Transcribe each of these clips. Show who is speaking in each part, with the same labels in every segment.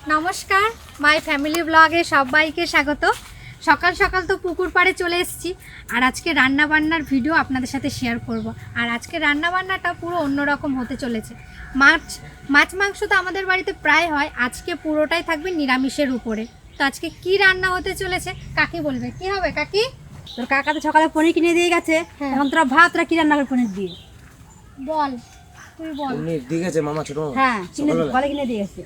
Speaker 1: নমস্কার, my family ব্লগে সবাইকে স্বাগত। সকাল সকাল তো পুকুর পাড়ে চলে এসেছি, আর আজকে রান্না বান্নার ভিডিও আপনাদের সাথে শেয়ার করব। আর আজকে রান্না বান্নাটা পুরো অন্যরকম হতে চলেছে। মাছ মাংস তো আমাদের বাড়িতে প্রায় হয়, আজকে পুরোটাই থাকবে নিরামিষের উপরে। তো আজকে কি রান্না হতে চলেছে কাকি বলবে। কি হবে কাকি?
Speaker 2: তোর কাকা তো সকালে পনির কিনে দিয়ে গেছে, এখন তোরা তোরা কি রান্না করে পনির দিয়ে?
Speaker 1: বল, তুই বল।
Speaker 3: পনির দিয়ে গেছে মামা, ছোট মামা?
Speaker 2: হ্যাঁ, কিনে দিয়ে গেছে।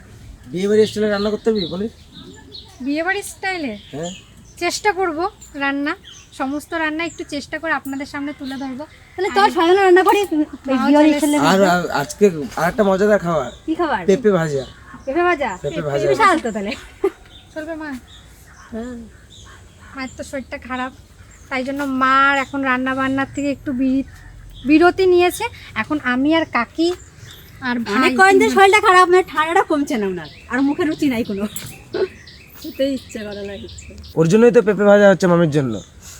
Speaker 3: বিয়ে বাড়ির স্টাইলে রান্না করতে হবে পনির?
Speaker 1: বিয়ে বাড়ির স্টাইলে
Speaker 3: হ্যাঁ,
Speaker 1: চেষ্টা করব রান্না, সমস্ত রান্না একটু চেষ্টা করে আপনাদের সামনে তুলে ধরবো।
Speaker 2: তাহলে তোর সাজানো রান্না করি।
Speaker 3: আর আজকে আরেকটা মজাদার খাবার,
Speaker 2: কি খাবার?
Speaker 3: পেঁপে ভাজা।
Speaker 2: পেঁপে ভাজা?
Speaker 3: পেঁপে ভাজা
Speaker 2: বিশাল তো তাহলে।
Speaker 1: চলবে মা?
Speaker 2: হ্যাঁ,
Speaker 1: মায়ের তো শরীরটা খারাপ, তাই জন্য মার এখন রান্না বান্নার থেকে একটু বিরতি নিয়েছে। এখন আমি আর কাকি আর ভাই
Speaker 2: কয়েকদিন ধরে শরীরটা খারাপ, মানে ঠান্ডাটা কমছে না ওনার, আর মুখে রুচি নাই কোনো। খেতে ইচ্ছে করে না কিছু।
Speaker 3: ওর জন্যই তো পেঁপে ভাজা হচ্ছে মামির জন্য।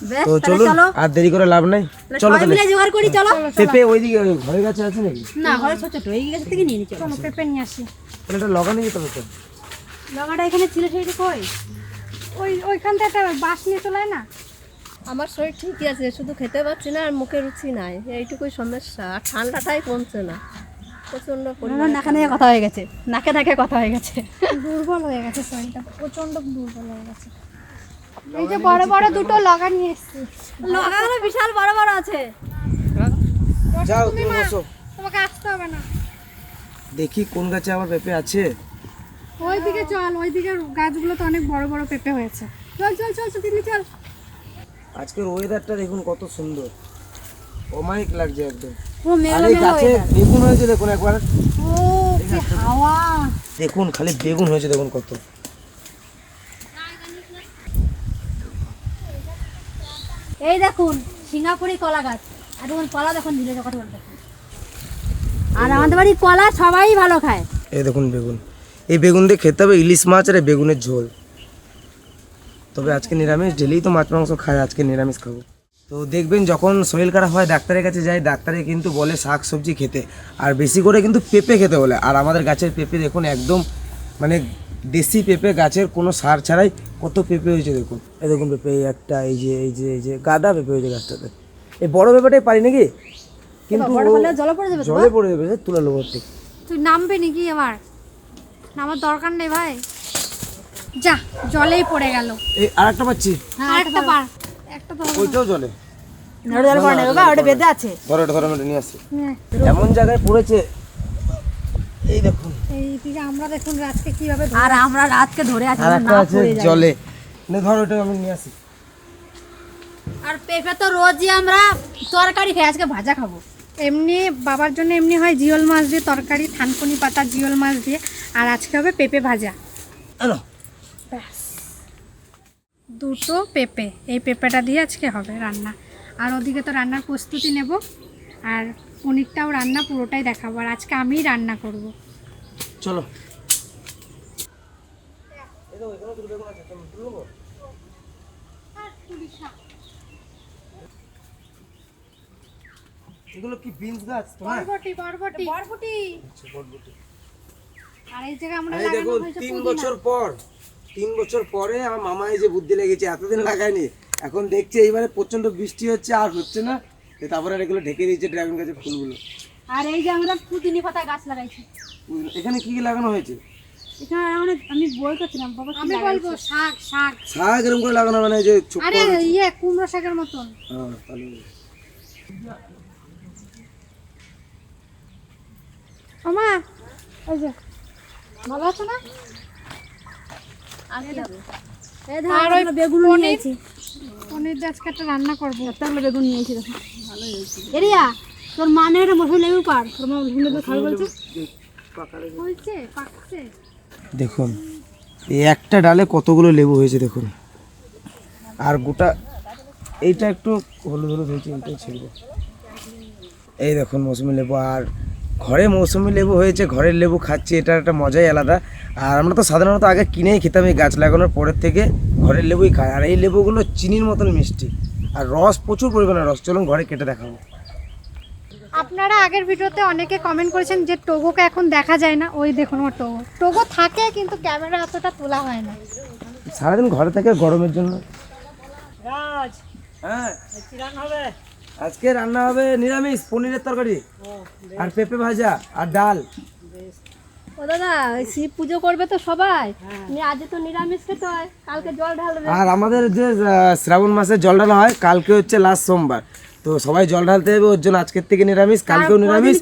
Speaker 2: বেশ,
Speaker 3: তো
Speaker 2: তাহলে
Speaker 3: চলুন,
Speaker 2: চলো
Speaker 3: আর দেরি করে লাভ নাই, চলো
Speaker 2: সবাই
Speaker 3: তাহলে।
Speaker 2: মিলে জোগাড় করি, চলো।
Speaker 3: পেঁপে ওইদিকে ঘরের কাছে আছে নাকি?
Speaker 2: না, ঘরে ছোট ছোট, এই গাছ থেকে নিয়ে নি। চলো,
Speaker 1: চলো পেঁপে নিয়ে আসি।
Speaker 3: তাহলে এটা লগানো যেতে হবে তো।
Speaker 2: লগাটা এখানে ছিল, সেইটা কই?
Speaker 1: ওইখান থেকে একটা বাঁশ নিয়ে চলে আয় না।
Speaker 4: আমার শরীর ঠিকই আছে, শুধু খেতে পাচ্ছি না আর মুখে রুচি নাই, এইটুকুই সমস্যা। আর ঠান্ডাটাই কমছে না, প্রচন্ড
Speaker 2: ওনার নাকে নাকে কথা হয়ে গেছে, নাকে নাকে কথা হয়ে গেছে।
Speaker 1: দুর্বল হয়ে গেছে শরীরটা, প্রচন্ড দুর্বল হয়ে গেছে। এই যে বড় বড় দুটো লগা নিয়ে এসেছি।
Speaker 2: লগাগুলো বিশাল বড় বড় আছে।
Speaker 3: যাও তুমি বসো,
Speaker 1: তোমাকে আসতে হবে না।
Speaker 3: দেখি কোন গাছে আবার পেঁপে আছে।
Speaker 1: ওইদিকে চল, ওইদিকে গাছগুলো তো অনেক বড় বড় পেঁপে হয়েছে। চল চল চল দিদি চল।
Speaker 3: আজকের ওয়েদারটা দেখুন কত সুন্দর, অমায়িক লাগছে একদম।
Speaker 2: পুরো
Speaker 3: আর
Speaker 2: মেলো
Speaker 3: এই গাছে বেগুন হয়েছে দেখুন একবার,
Speaker 1: ও কি হাওয়া!
Speaker 3: দেখুন খালি বেগুন হয়েছে দেখুন কত।
Speaker 2: এই দেখুন সিঙ্গাপুরি কলা গাছ, আর দেখুন কলা দেখুন ধীরে কথা বলতে। আর আমাদের বাড়ির কলা সবাই ভালো খায়।
Speaker 3: এই দেখুন বেগুন, এই বেগুন দিয়ে খেতে হবে ইলিশ মাছ আর এই বেগুনের ঝোল। তবে আজকে নিরামিষ, ডেলি তো মাছ মাংস খায়, আজকে নিরামিষ খাবো। তো দেখবেন যখন শরীর খারাপ হয় ডাক্তারের কাছে যাই, ডাক্তারে কিন্তু বলে শাক সবজি খেতে, আর বেশি করে কিন্তু পেঁপে খেতে বলে। আর আমাদের গাছের পেঁপে দেখুন একদম মানে দেশি পেঁপে, গাছের কোনো সার ছাড়াই কত পেঁপে হয়েছে দেখুন। এই দেখুন পেঁপে, এই একটা, এই যে এই যে এই যে গাদা পেঁপে হয়েছে গাছটাতে। এই বড় পেঁপেটাই পারি নাকি, কিন্তু
Speaker 2: জলে পড়ে যাবে,
Speaker 3: জলে পড়ে যাবে, তুলে নেবো ঠিক।
Speaker 1: তুই নামবে নাকি এবার? নামার দরকার নেই ভাই, যা, জলেই পড়ে গেল।
Speaker 3: এই আর একটা পাচ্ছি,
Speaker 1: আরেকটা পার, একটা তো হলো।
Speaker 3: ওইটাও জলে।
Speaker 2: জলে পড়ে নেবে, ওটা বেঁধে আছে।
Speaker 3: ধরো এটা, ধরো, আমি এটা নিয়ে আসছি।
Speaker 1: হ্যাঁ,
Speaker 3: এমন জায়গায় পড়েছে, এই দেখুন।
Speaker 1: এইদিকে আমরা দেখুন রাতকে কিভাবে
Speaker 2: আর আমরা রাতকে ধরে আছি
Speaker 3: আর
Speaker 2: যেন
Speaker 3: একটা
Speaker 2: না
Speaker 3: আছে
Speaker 2: পড়ে যায়।
Speaker 3: জলে, না ধরো এটা আমি নিয়ে আসি।
Speaker 2: আর পেঁপে তো রোজই আমরা তরকারি খাই, আজকে ভাজা খাবো।
Speaker 1: এমনি বাবার জন্য এমনি হয় জিওল মাছ দিয়ে তরকারি, থানকুনি পাতা জিওল মাছ দিয়ে, আর আজকে হবে পেঁপে ভাজা।
Speaker 3: হ্যালো,
Speaker 1: ব্যাস, দুটো পেঁপে, এই পেঁপেটা দিয়ে আজকে হবে রান্না। আর ওদিকে তো রান্নার প্রস্তুতি নেব, আর পনিরটাও রান্না পুরোটাই দেখাবো। আর আজকে আমিই রান্না করব।
Speaker 3: চলো। এগুলো কি বিনস গাছ তোমার?
Speaker 1: বরবটি বরবটি বরবটি। আর এই জায়গায় আমরা
Speaker 3: এই
Speaker 1: লাগানো
Speaker 3: দেখুন
Speaker 1: হয়েছে
Speaker 3: 3
Speaker 1: পুদিনা।
Speaker 3: বছর পর, 3 বছর পরে আমার মামা এই যে বুদ্ধি লেগেছে, এতদিন লাগায়নি, এখন দেখছে এইবারে প্রচন্ড বৃষ্টি হচ্ছে আর হচ্ছে না, তারপরে আর এগুলো ঢেকে দিয়েছে ড্রাগন গাছের ফুলগুলো।
Speaker 2: আর এই যে আমরা পুদিনি পাতা গাছ লাগাইছি।
Speaker 3: এখানে কি কি লাগানো হয়েছে?
Speaker 2: এখানে আমি বই করছিলাম, বাবা কি
Speaker 1: আমি বলবো শাক শাক।
Speaker 3: শাক এরকম করে লাগানো, মানে যে ছোট।
Speaker 1: আরে কুমড়ো শাকের মতন।
Speaker 3: হ্যাঁ তাহলে
Speaker 1: ওমা, এই যে ভালো আছে না?
Speaker 2: আর কি হবে? এই
Speaker 1: আর ওই
Speaker 2: ধর বেগুন
Speaker 1: পনির,
Speaker 2: নিয়েছি,
Speaker 1: পনির দিয়ে আজকে একটা রান্না করবো।
Speaker 2: এতগুলো বেগুন নিয়েছি দেখো, ভালো হয়েছে। এরিয়া তোর মানে একটা মশলা লেবু পার, তোর মা লেবু খাবে বলছে।
Speaker 1: হয়েছে, পাকছে।
Speaker 3: দেখুন এই একটা ডালে কতগুলো লেবু হয়েছে দেখুন, আর গোটা এইটা একটু হলুদ হলুদ হয়েছে, এইটাই ছিল। এই দেখুন মৌসুমি লেবু, আর ঘরে মৌসুমি লেবু হয়েছে, ঘরের লেবু খাচ্ছি, এটার একটা মজাই আলাদা। আর আমরা তো সাধারণত আগে কিনেই খেতাম, এই গাছ লাগানোর পরের থেকে ঘরের লেবুই খাই। আর এই লেবুগুলো চিনির মতন মিষ্টি, আর রস প্রচুর পরিমাণে রস। চলুন ঘরে কেটে দেখাবো।
Speaker 1: আপনারা আগের ভিডিওতে অনেকে কমেন্ট করেছেন যে টোগোকে এখন দেখা যায় না। ওই দেখুন আমার টোগো, টোগো থাকে কিন্তু ক্যামেরা অতটা তোলা হয় না।
Speaker 3: সারাদিন ঘরে থাকে গরমের জন্য। হ্যাঁ, আজকে রান্না হবে নিরামিষ, পনিরের তরকারি আর পেঁপে ভাজা আর ডাল।
Speaker 4: ও দাদা, ওই শিব পুজো করবে তো সবাই, আজ তো নিরামিষ খেতে হয়, কালকে জল ঢালবে।
Speaker 3: আর আমাদের যে শ্রাবণ মাসে জল ঢালা হয়, কালকে হচ্ছে লাস্ট সোমবার, তো সবাই জল ঢালতে হবে, ওর জন্য আজকের থেকে নিরামিষ, কালকেও নিরামিষ,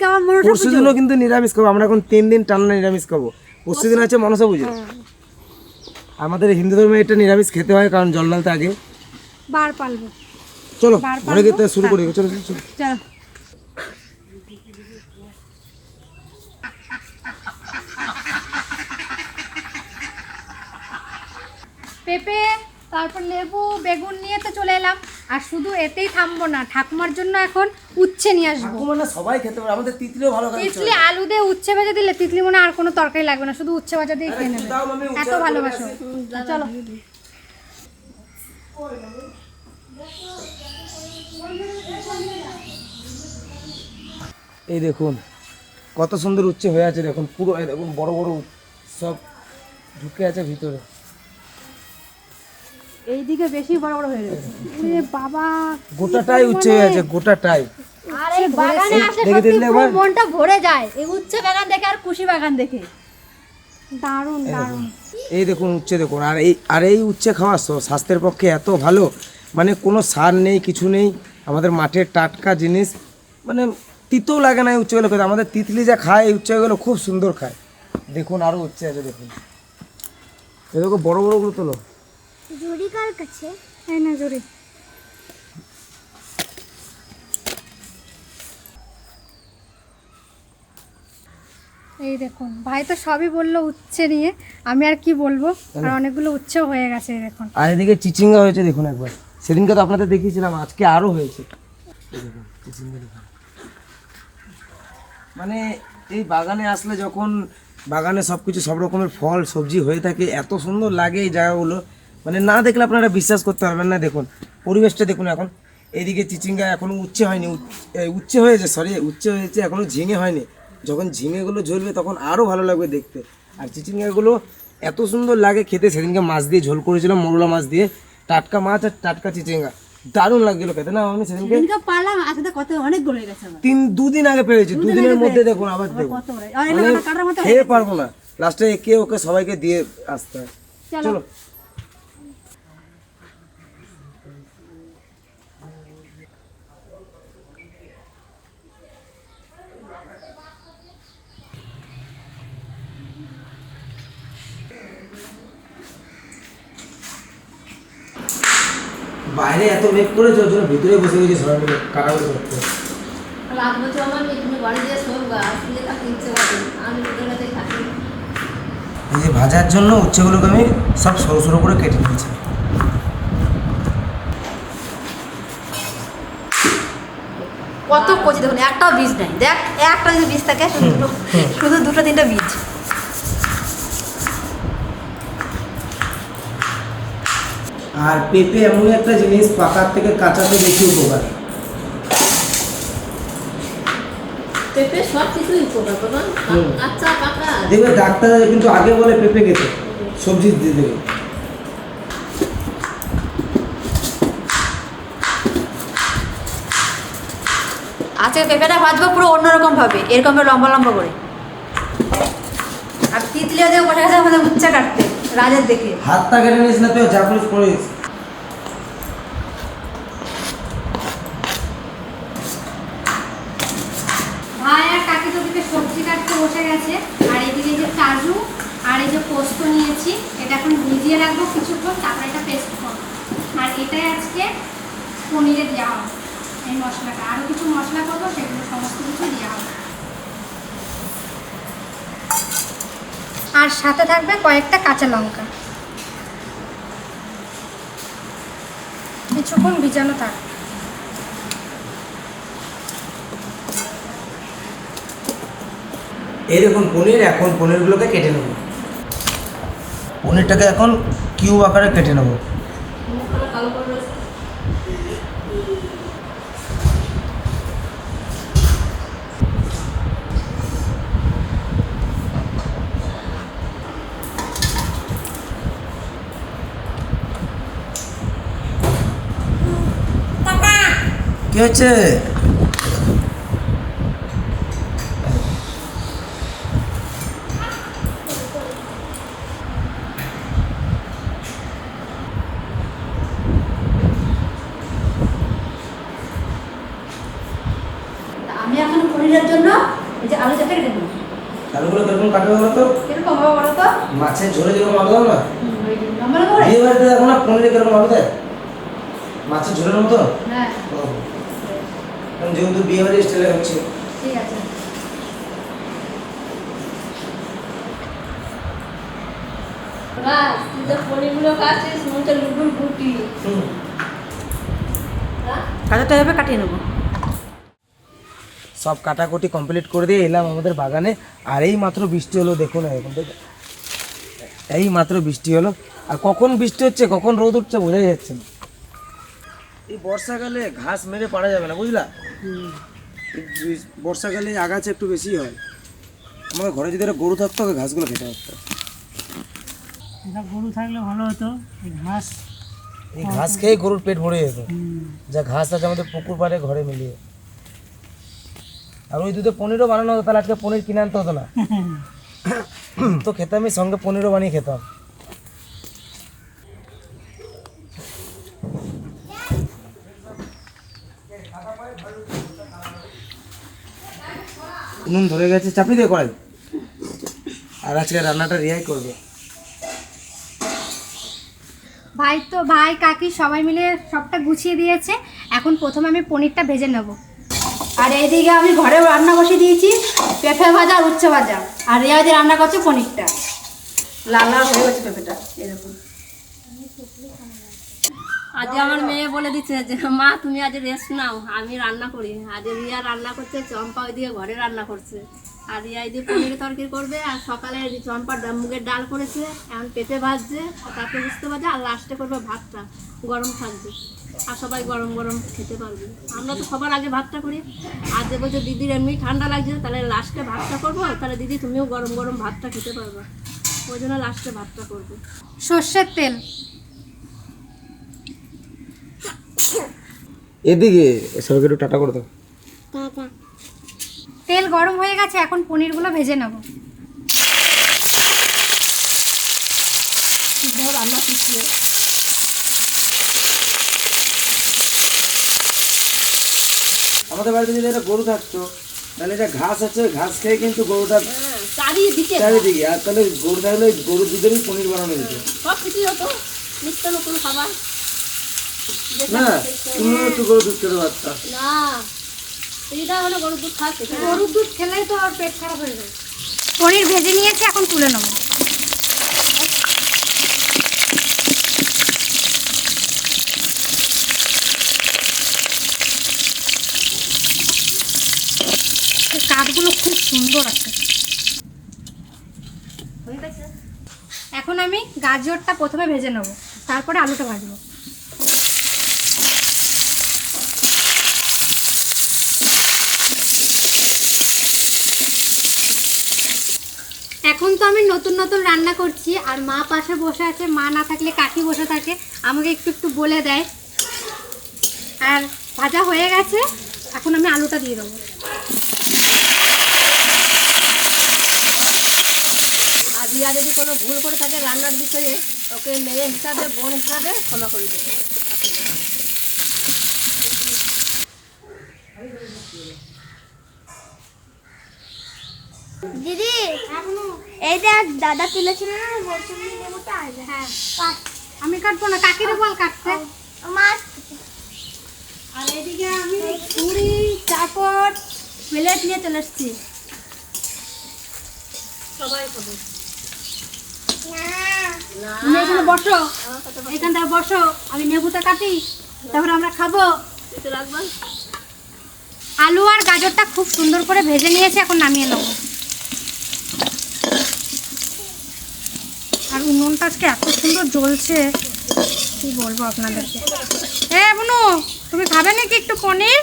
Speaker 3: পরশু দিনও কিন্তু নিরামিষ খাবো। আমরা এখন 3 দিন টানা নিরামিষ খাবো। পরশু দিন আছে মনসা পুজো। আমাদের হিন্দু ধর্মে এটা নিরামিষ খেতে হয়, কারণ জল ঢালতে আগে
Speaker 1: বার পালবো।
Speaker 3: চলো ঘরে গিয়ে শুরু করি। চলো চলো চলো।
Speaker 1: চলো। পেঁপে, তারপর লেবু, বেগুন নিয়ে তো চলে এলাম। আর শুধু এতেই থামবো না, ঠাকুমার জন্য এখন উচ্ছে নিয়ে আসবো।
Speaker 3: মানে সবাই খেতে পারে, আমাদের তিতলিও ভালো খায়।
Speaker 1: তিতলি আলু দিয়ে উচ্ছে ভাজা দিলে তিতলি মনে হয় আর কোনো তরকারি লাগবে না, শুধু উচ্ছে ভাজা দিয়ে খেয়ে নেবে, এত ভালোবাসো। চলো।
Speaker 3: এই দেখুন কত সুন্দর উচ্ছে হয়ে আছে, দেখুন পুরো দেখুন বড় বড় সব ঢুকে আছে ভিতরে।
Speaker 2: এইদিকে বেশি বড় বড় হয়ে গেছে।
Speaker 1: ওরে বাবা,
Speaker 3: গোটাটাই উচ্ছে হয়ে আছে, গোটাটাই।
Speaker 2: আর এই বাগানে আসলে
Speaker 3: দেখে
Speaker 2: সত্যি
Speaker 3: দিলে
Speaker 2: পুরো
Speaker 3: একবার।
Speaker 2: মনটা ভরে যায়, এই উচ্ছে বাগান দেখে আর খুশি বাগান দেখে।
Speaker 1: দারুণ দারুণ।
Speaker 3: এই দেখুন উচ্ছে দেখুন, আর এই উচ্ছে খাওয়া স্বাস্থ্যের পক্ষে এত ভালো, মানে কোনো সার নেই, কিছু নেই, আমাদের মাঠের টাটকা জিনিস, মানে তিতেও লাগে না এই উচ্ছেগুলো খেতে। আমাদের তিতলি যা খায় এই উচ্ছেগুলো খুব সুন্দর খায়। দেখুন আরও উচ্ছে আছে, দেখুন এই দেখো বড় বড়গুলো তোলো।
Speaker 1: জুড়ি কার কাছে? এই না জুড়ি। এই দেখুন ভাই তো সবই বললো উচ্ছে নিয়ে, আমি আর কি বলবো, আর অনেকগুলো উচ্ছেও হয়ে গেছে এই দেখুন।
Speaker 3: আর এদিকে চিচিঙ্গা হয়েছে দেখুন একবার, সেদিনকে তো আপনাদের দেখিয়েছিলাম, আজকে আরও হয়েছে। এই দেখুন চিচিঙ্গা দেখুন। মানে এই বাগানে আসলে যখন বাগানে সব কিছু সব রকমের ফল সবজি হয়ে থাকে, এত সুন্দর লাগে এই জায়গাগুলো, মানে না দেখলে আপনারা বিশ্বাস করতে পারবেন না। দেখুন পরিবেশটা দেখুন। এখন এইদিকে চিচিঙ্গা এখনও উচ্ছে হয়নি, উচ্ছে হয়েছে, উচ্ছে হয়েছে, এখনও ঝিঙে হয়নি। যখন ঝিঙেগুলো ঝরবে তখন আরও ভালো লাগবে দেখতে। আর চিচিঙ্গাগুলো এত সুন্দর লাগে খেতে। সেদিনকে মাছ দিয়ে ঝোল করেছিলাম, মোরলা মাছ দিয়ে, টাটকা মাছ আর টাটকা চিচিঙ্গা, দারুণ লাগছিল খেতে না। আমি সেদিনকে
Speaker 2: পারলাম আসলে কত অনেক গড়ে গেছে আমার।
Speaker 3: 2 দিন আগে পেয়েছি, 2 দিনের মধ্যে দেখুন আবার দেখুন,
Speaker 2: কত বড়, আর
Speaker 3: মানে
Speaker 2: এটা কাটার মতো
Speaker 3: খেয়ে পারবো না, লাস্টে একে ওকে সবাইকে দিয়ে আসতে হয়। চলো বাইরে এত মেঘ করেছে, ওর জন্য ভিতরে বসে গেছি সবাই মিলে কাটাকুটি করতে।
Speaker 4: রাত বছর আমার মেয়ে, তুমি বাড়ি দিয়ে শোনবা, আসলে থাকতে ইচ্ছে করে, আমি ভিতরে থাকি।
Speaker 3: এই যে ভাজার জন্য উচ্ছেগুলোকে আমি সব সরু সরু করে কেটে নিয়েছি।
Speaker 2: কত কচি দেখুন, একটাও বীজ নেই। দেখ একটা যদি বীজ থাকে, শুধু দুটো তিনটা বীজ।
Speaker 3: আর পেঁপে এমন একটা জিনিস, পাকার থেকে কাঁচাতে বেশি উপকার।
Speaker 4: পেঁপে সব কিছুই উপকার বাবা, কাঁচা পাকা।
Speaker 3: দেখবে ডাক্তার কিন্তু আগে বলে পেঁপে খেতে, সবজি দিয়ে দেবে।
Speaker 2: আজকে পেঁপেটা ভাজবো পুরো অন্যরকম ভাবে, এরকম লম্বা লম্বা করে। আর তিতলিও দিয়ে বসে গেছে আমাদের উচ্চা কাটতে, রাজের দেখে।
Speaker 3: হাতটা কেটে নিস না, তুই জাপুস করিস।
Speaker 1: ভাই আর কাকি তো দিকে সবজি কাটতে বসে গেছে। আর এদিকে যে কাজু আর এই যে পোস্ত নিয়েছি, এটা এখন ভিজিয়ে রাখবো কিছুক্ষণ, তারপরে এটা পেস্ট করবো। আর এটাই আজকে পনিরে দেওয়া হবে এই মশলাটা। আরও কিছু মশলা করবো, সেগুলো সমস্ত কিছু দেওয়া হবে। আর সাথে থাকবে কয়েকটা কাঁচা লঙ্কা। কিছুক্ষণ ভিজানো থাক।
Speaker 3: এই দেখুন পনির, এখন পনিরগুলোকে কেটে নেব। পনিরটাকে এখন কিউব আকারে কেটে নেব। কি হচ্ছে?
Speaker 2: আমি এখন পনিরের জন্য এই যে আলু কেটে দেবো।
Speaker 3: আলুগুলো কিরকম কাটবে বলো তো?
Speaker 2: কিরকম হবে বলো তো?
Speaker 3: মাছের ঝোলে যেরকম আলু দাও না,
Speaker 2: লম্বা লম্বা করে?
Speaker 3: বিয়ে বাড়িতে দেখো না পনিরে কিরকম আলু দেয়, মাছের ঝোলের মতো।
Speaker 2: হ্যাঁ
Speaker 3: কারণ যেহেতু বিয়ে বাড়ির স্টাইলে হচ্ছে।
Speaker 2: ঠিক আছে।
Speaker 4: বাস তুই তো পনিরগুলো কাটছিস মনে হচ্ছে লুডুর গুটি।
Speaker 2: কাঁচাটা এভাবে কাটিয়ে নেবো।
Speaker 3: সব কাটাকুটি কমপ্লিট করে দিয়ে এলাম আমাদের বাগানে। আর এই মাত্র বৃষ্টি হলো, দেখুন এখন থেকে এই মাত্র বৃষ্টি হলো। আর কখন বৃষ্টি হচ্ছে কখন রোদ উঠছে বোঝাই যাচ্ছে না। এই বর্ষাকালে ঘাস মেরে পারা যাবে না, বুঝলা? এই বর্ষাকালে আগাছা একটু বেশি হয়। আমাদের ঘরে যদি একটা গরু থাকতো ওকে ঘাসগুলো খেতে পারতো।
Speaker 2: গরু থাকলে ভালো হতো। ঘাস
Speaker 3: এই ঘাস খেয়ে গরুর পেট ভরে যেত। যা ঘাস আছে আমাদের পুকুর পাড়ে ঘরে মিলিয়ে। আর ওই দুধে পনিরও বানানো হতো, তাহলে আজকে পনির কিনে আনতে হতো না। তো খেতামই, সঙ্গে পনিরও বানিয়ে খেতাম। নুন ধরে গেছে, চাপি দিয়ে কড়াই। আর আজকে রান্নাটা রিয়াই করবে।
Speaker 1: ভাই কাকি সবাই মিলে সবটা গুছিয়ে দিয়েছে। এখন প্রথমে আমি পনিরটা ভেজে নেব।
Speaker 2: আর এইদিকে আমি ঘরে রান্না বসিয়ে দিয়েছি, পেঁপে ভাজা আর উচ্ছে ভাজা। আর রিয়াদি রান্না করছে পনিরটা। লাল লাল হয়ে গেছে পেঁপেটা, এরকম।
Speaker 4: আজ আমার মেয়ে বলে দিচ্ছে যে মা তুমি আজ রেস্ট নাও, আমি রান্না করি। আজ রিয়া রান্না করছে, চম্পা ওইদিকে ঘরে রান্না করছে। আর রিয়া এদিকে পনির তরকারি করবে। আর সকালে চম্পা মুগের ডাল করেছে, এখন পেঁপে ভাজছে, তারপরে বুঝতে পারছে। আর লাস্টে করবে ভাতটা, গরম থাকবে। আর সবাই গরম গরম খেতে পারবে। আমরা তো সবার আগে ভাতটা করি। আর যে বলছে দিদির এমনি ঠান্ডা লাগছে, তাহলে লাস্টে ভাতটা করবো, তাহলে দিদি তুমিও গরম গরম ভাতটা খেতে পারবে। ওই জন্য লাস্টে ভাতটা করবো।
Speaker 1: সর্ষের তেল,
Speaker 3: এদিকে সবাইকে একটু টাটা করে দাও।
Speaker 1: তেল গরম হয়ে গেছে, এখন পনিরগুলো ভেজে নেব।
Speaker 4: রান্না শিখছে।
Speaker 3: আমাদের বাড়িতে যদি একটা গরু থাকতো, তাহলে এটা ঘাস আছে, ঘাস খেয়ে কিন্তু গরুটা
Speaker 4: চারিদিকে
Speaker 3: চারিদিকে। আর তাহলে গরু থাকলে গরুর দুধেরই পনির বানানো যেত।
Speaker 4: সব কিছুই হতো, নিত্য নতুন খাবার।
Speaker 3: না, তুমিও একটু গরু দুধ খেতে পারতা।
Speaker 4: না এটা হলো গরুর দুধ খাচ্ছে।
Speaker 1: গরুর দুধ খেলেই তো আর পেট খারাপ হয়ে যাবে। পনির ভেজে নিয়েছি, এখন তুলে নেব। কাঠগুলো খুব সুন্দর আছে। এখন আমি গাজরটা প্রথমে ভেজে নেব, তারপরে আলুটা ভাজবো। এখন তো আমি নতুন নতুন রান্না করছি, আর মা পাশে বসে আছে। মা না থাকলে কাকি বসে থাকে, আমাকে একটু একটু বলে দেয়। আর ভাজা হয়ে গেছে, এখন আমি আলুটা দিয়ে দেবো।
Speaker 4: আর রিয়া যদি কোনো ভুল করে থাকে রান্নার বিষয়ে, ওকে মেয়ে হিসাবে বোন হিসাবে ক্ষমা করে দেবে।
Speaker 5: দিদি এই দেখ দাদা তুলেছিল না মৌসুমি লেবুটা।
Speaker 1: হ্যাঁ, আমি কাটবো না, কাকিরে বল কাটতে।
Speaker 5: মাছ
Speaker 2: আর এদিকে আমি ছুরি, চাপড়, প্লেট নিয়ে চলে এসেছি।
Speaker 4: সবাই খাবে।
Speaker 2: তুমি এখানে বসো, এখান থেকে বসো, আমি নেবুটা কাটি, তারপরে আমরা খাবো।
Speaker 4: দিতে রাখবা।
Speaker 1: আলু আর গাজরটা খুব সুন্দর করে ভেজে নিয়েছি, এখন নামিয়ে নেবো। আর উনুনটা আজকে এত সুন্দর জ্বলছে, কি বলবো আপনাদেরকে। বুনু, তুমি খাবে নাকি একটু পনির?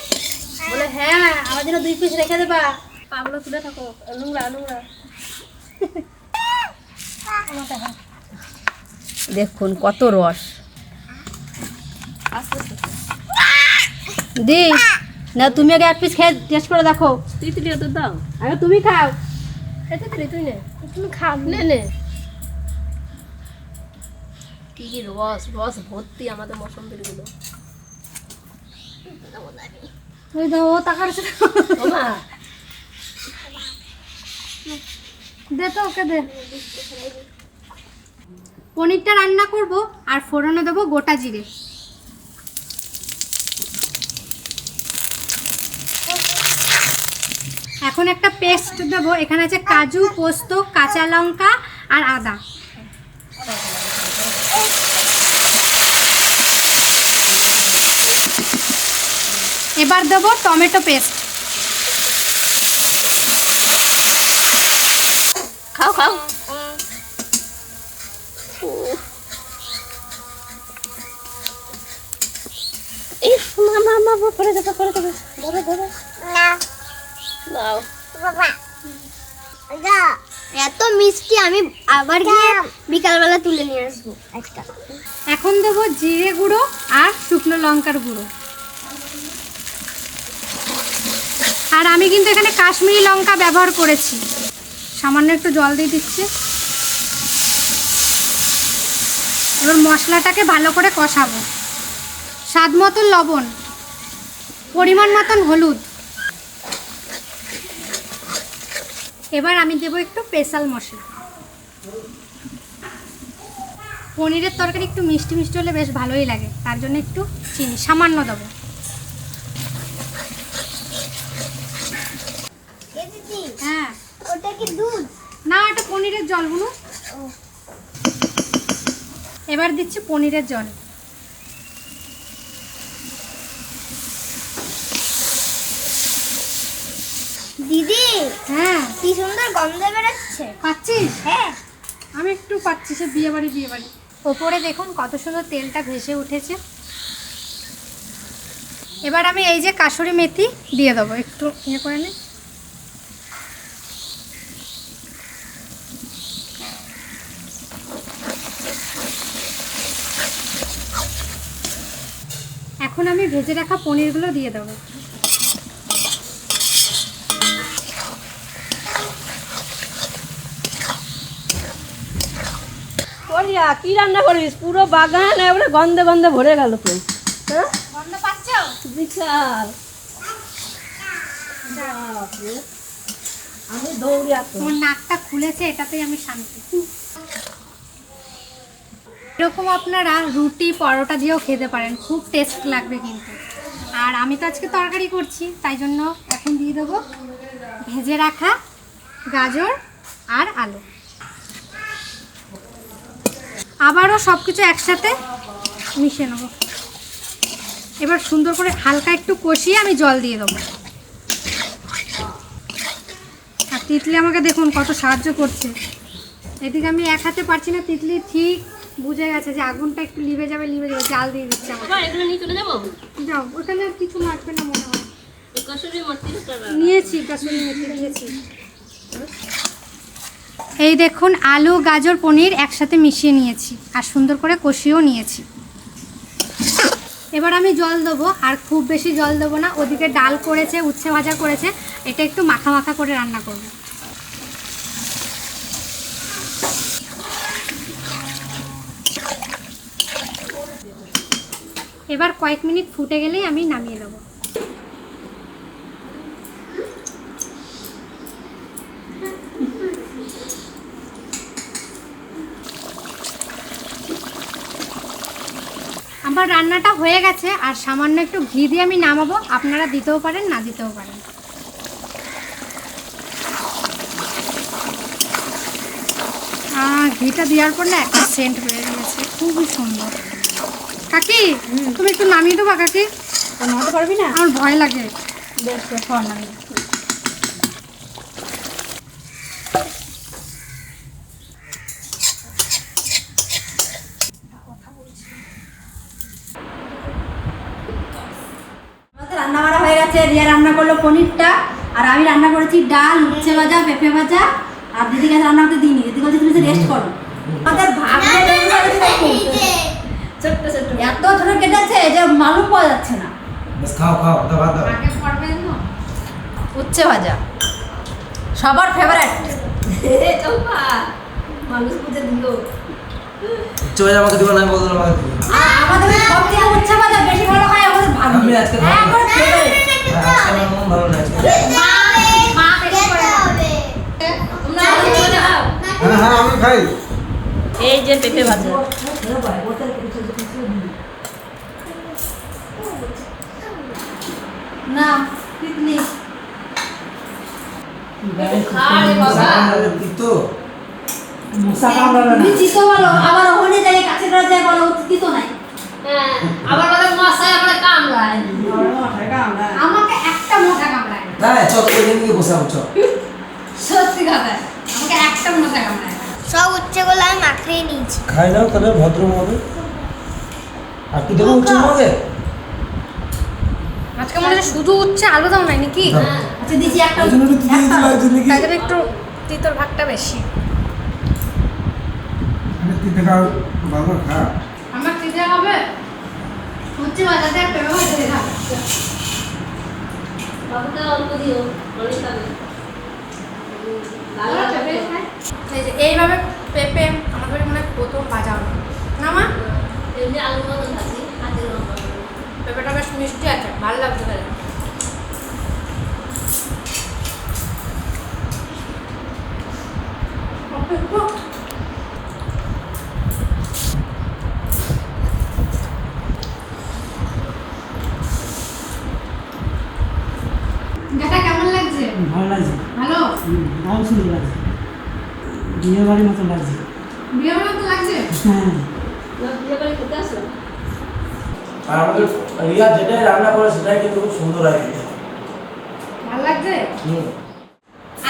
Speaker 2: বলে হ্যাঁ, আমার জন্য 2 পিস রেখে দেবা।
Speaker 4: পাগুলো তুলে থাকো, নোংরা নোংরা। দেখুন কত রস। আস্তে আস্তে দি
Speaker 2: না তুমি আগে এক পিস খেয়ে টেস্ট করে দেখো।
Speaker 4: তিতলি তো দাও।
Speaker 2: আগে তুমি খাও।
Speaker 4: এই তিতলি তুই নে।
Speaker 5: তুমি খাও
Speaker 4: নে নে। কি কি রস রস ভর্তি আমাদের মৌসুমীর গুলো।
Speaker 1: ওই দাও ও তাকাচ্ছে
Speaker 4: ও মা
Speaker 1: দে তো ওকে দে। পনিরটা রান্না করব আর ফোড়নে দেবো গোটা জিরে। এখন একটা পেস্ট দেবো, এখানে আছে কাজু, পোস্ত, কাঁচা লঙ্কা আর আদা। এবার দেবো টমেটো পেস্ট।
Speaker 4: খাও খাও। ইস মা মা মা পড়ে যাবে পড়ে যাবে। ধরো ধরো
Speaker 5: না
Speaker 4: দাও।
Speaker 5: বাবা যা এত মিষ্টি আমি আবার গিয়ে বিকালবেলা তুলে নিয়ে আসবো একটা।
Speaker 1: এখন দেবো জিরে গুঁড়ো আর শুকনো লঙ্কার গুঁড়ো। আর আমি কিন্তু এখানে কাশ্মীরি লঙ্কা ব্যবহার করেছি। সামান্য একটু জল দিয়ে দিচ্ছি। এবার মশলাটাকে ভালো করে কষাবো। স্বাদ মতন লবণ, পরিমাণ মতন হলুদ। এবার আমি দেবো একটু স্পেশাল মশলা। পনিরের তরকারি একটু মিষ্টি মিষ্টি হলে বেশ ভালোই লাগে, তার জন্য একটু চিনি সামান্য দেবো।
Speaker 5: এ দিদি
Speaker 1: হ্যাঁ,
Speaker 5: ওটা কি দুধ?
Speaker 1: না এটা পনিরের জল বুনু। এবার দিচ্ছি পনিরের জল।
Speaker 5: দিদি
Speaker 1: হ্যাঁ,
Speaker 5: কি সুন্দর গন্ধ বেরোচ্ছে।
Speaker 1: পাচ্ছিস?
Speaker 5: হ্যাঁ
Speaker 1: আমি একটু পাচ্ছি, সে বিয়ে বাড়ি বিয়ে বাড়ি। ওপরে দেখুন কত সুন্দর তেলটা ভেসে উঠেছে। এবার আমি এই যে কাসুরি মেথি দিয়ে দেবো, একটু ইয়ে করে নে। এখন আমি ভেজে রাখা পনিরগুলো দিয়ে দেবো।
Speaker 4: করিয়া কি রান্না করিস? পুরো বাগান এবারে গন্ধে গন্ধে ভরে গেল তো। হ্যাঁ
Speaker 1: গন্ধ পাচ্ছ?
Speaker 4: বিশাল। বাপরে, আমি দৌড়ে আসবো।
Speaker 1: তোমার নাকটা খুলেছে, এটাতেই আমি শান্তি। এরকম আপনারা রুটি পরোটা দিয়েও খেতে পারেন, খুব টেস্ট লাগবে কিন্তু। আর আমি তো আজকে তরকারি করছি, তাই জন্য এখন দিয়ে দেবো ভেজে রাখা গাজর আর আলু। আবারও সব কিছু একসাথে মিশিয়ে নেবো। এবার সুন্দর করে হালকা একটু কষিয়ে আমি জল দিয়ে দেবো। আর তিতলি আমাকে দেখুন কত সাহায্য করছে। এদিকে আমি এক হাতে পারছি না, তিতলি ঠিক বুঝে গেছে যে আগুনটা একটু লিভে যাবে জাল দিয়ে দিচ্ছে আমাকে।
Speaker 4: বাবা এগুলো নিয়ে চলে যাবো।
Speaker 1: যাও, ওখানে আর কিছু লাগবে না মনে হয়।
Speaker 4: এই কসুরি মর্তি
Speaker 1: নিয়েছি, কাসুরি মেথি নিয়েছি। এই দেখুন আলু গাজর পনির একসাথে মিশিয়ে নিয়েছি আর সুন্দর করে কষিয়েও নিয়েছি। এবার আমি জল দেবো, আর খুব বেশি জল দেবো না। ওদিকে ডাল করেছে, উচ্ছে ভাজা করেছে, এটা একটু মাখা মাখা করে রান্না করবো। এবার কয়েক মিনিট ফুটে গেলেই আমি নামিয়ে দেবো। আমার রান্নাটা হয়ে গেছে, আর সামান্য একটু ঘি দিয়ে আমি নামাবো। আপনারা দিতেও পারেন, না দিতেও পারেন। ঘিটা দেওয়ার পর না একটা সেন্ট বেরিয়ে গেছে, খুবই সুন্দর। কাকি তুমি একটু নামিয়ে দেবো কাকি?
Speaker 2: নামাতে পারবি না?
Speaker 1: আমার ভয় লাগে।
Speaker 2: বেশ দেখো নামিয়ে। রান্না বাড়া হয়ে গেছে। রিয়া রান্না করলো পনিরটা, আর আমি রান্না করেছি ডাল, উচ্ছে ভাজা, পেঁপে ভাজা। আর দিদি গেছে রান্না করতে দিইনি, দিদি বলছে তুমি রেস্ট করো। আমাদের ভাগ্যে ছোট্ট ছোট্ট এত ছোট কেটেছে যে মালুম পাওয়া যাচ্ছে না।
Speaker 3: बस खाओ खाओ दबा दो।
Speaker 1: আগে
Speaker 2: উচ্ছে ভাজা সবার ফেভারিট।
Speaker 4: চম্পা মানুষ বুঝে দিল।
Speaker 3: উচ্চ ভাজা আমাকে দিবা না, আমি বললাম আমাকে দিবে।
Speaker 2: আমাদের সব থেকে উচ্ছে ভাজা বেশি ভালো খায় আমাদের ভাগ্নি।
Speaker 3: আমি আজকে খাবো।
Speaker 2: হ্যাঁ, আমার favorite।
Speaker 3: হ্যাঁ, আজকে আমার মন ভালো না আজকে।
Speaker 1: মা বেশি করে না।
Speaker 4: তোমরা আলু ভাজা খাও।
Speaker 6: হ্যাঁ হ্যাঁ আমি খাই।
Speaker 4: এই যে পেঁপে ভাজা।
Speaker 2: না পিকনিক
Speaker 4: খা রে বাবা।
Speaker 3: তিতো।
Speaker 2: তুমি চিতো বলো, আবার ওখানে যাই কাছে করে যাই বলো চিতো নাই।
Speaker 4: হ্যাঁ, আবার বলে মশাই আবার কামড়ায়।
Speaker 1: আমাকে একটা মোটা কামড়ায় না।
Speaker 3: না চল তোকে নিয়ে বসাবো চল।
Speaker 1: সত্যি কথা, আমাকে একটা মোটা কামড়ায় না।
Speaker 5: সব উচ্ছেগুলো আমি মাখিয়ে নিয়েছি।
Speaker 3: খাই নাও তবে ভদ্র হবে। আর কি দেবো উচ্চ হবে?
Speaker 1: আজকে মনে হচ্ছে শুধু উচ্ছে আলু দাও নাই নাকি?
Speaker 2: আচ্ছা দিছি একটা
Speaker 6: ওই জন্য একটু দিয়ে দিতে লাগছে নাকি?
Speaker 1: তাই জন্য একটু তিতর ভাগটা বেশি।
Speaker 6: আমি তিতে খাও বাবা খা।
Speaker 1: আমার তিতে হবে উচ্ছে ভাজাতে আর পেঁপে ভাজাতে খাবে।
Speaker 4: বাবুটা অল্প দিও, অনেক খাবে। লাল লাল পেঁপে খায়।
Speaker 1: এই যে এইভাবে পেঁপে আমাদের মনে হয় প্রথম ভাজা হলো না মা?
Speaker 4: এমনি আলু মতো ভাজি, হাতে লঙ্কা।
Speaker 1: পেঁপেটা বেশ মিষ্টি আছে, ভালো লাগছে খেতে। এটা কেমন লাগছে?
Speaker 7: ভালো লাগছে,
Speaker 1: ভালো?
Speaker 7: দাম সুন্দর লাগছে, বিয়ে বাড়ির মতো লাগছে।
Speaker 1: বিয়ে বাড়ির মতো লাগছে?
Speaker 7: হ্যাঁ,
Speaker 4: বিয়ে বাড়ি খেতে আসো?
Speaker 3: আর আমাদের রিয়া যেটাই রান্না করে সেটাই কিন্তু খুব সুন্দর হয় খেতে।
Speaker 1: ভালো লাগছে?
Speaker 3: হুম।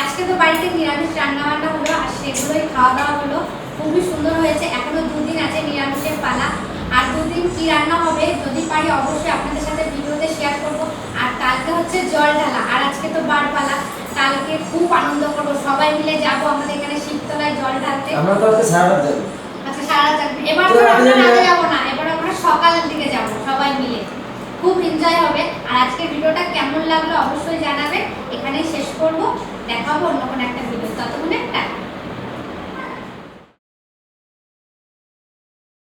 Speaker 1: আজকে তো বাড়িতে নিরামিষ রান্না বান্না হলো আর সেগুলোই খাওয়া দাওয়া হলো। খুবই সুন্দর হয়েছে। এখনো 2 দিন আছে নিরামিষের পালা। আর 2 দিন কি রান্না হবে যদি পারি অবশ্যই আপনাদের সাথে ভিডিওতে শেয়ার করব। আর কালকে হচ্ছে জল ঢালা, আর আজকে তো বার পালা। কালকে খুব আনন্দ করবো, সবাই মিলে যাবো আমাদের এখানে শিবতলায় জল ঢালতে।
Speaker 3: আমরা তো আজকে সারা রাত যাবো।
Speaker 1: আচ্ছা সারা রাত থাকবে। এবার
Speaker 3: তো
Speaker 1: তো
Speaker 3: রাতে
Speaker 1: আমরা
Speaker 3: যাবে?
Speaker 1: রাতে যাবো না, এবার আমরা সকালের দিকে যাবো সবাই মিলে। খুব এনজয় হবে। আর আজকের ভিডিওটা কেমন লাগলো অবশ্যই জানাবেন। এখানেই শেষ করবো, দেখা হবে অন্য কোনো একটা ভিডিও। ততক্ষণে টাটা।